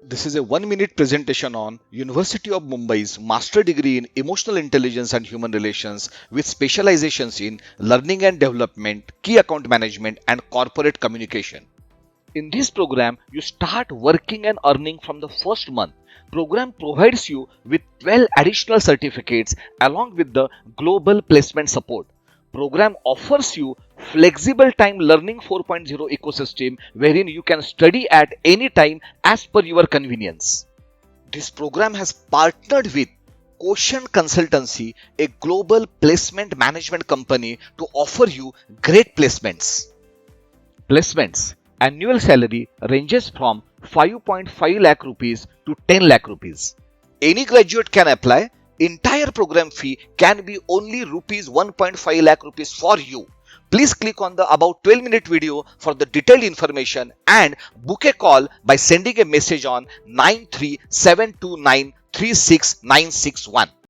This is a 1 minute presentation on University of Mumbai's Master Degree in Emotional Intelligence and Human Relations with specializations in Learning and Development, Key Account Management and Corporate Communication. In this program, you start working and earning from the first month. Program provides you with 12 additional certificates along with the global placement support. Program offers you flexible time learning 4.0 ecosystem wherein you can study at any time as per your convenience. This program has partnered with Quotient Consultancy, a global placement management company, to offer you great placements. Placements. Annual salary ranges from 5.5 lakh rupees to 10 lakh rupees. Any graduate can apply. Entire program fee can be only rupees 1.5 lakh rupees for you. Please click on the about 12-minute video for the detailed information and book a call by sending a message on 93729 36961.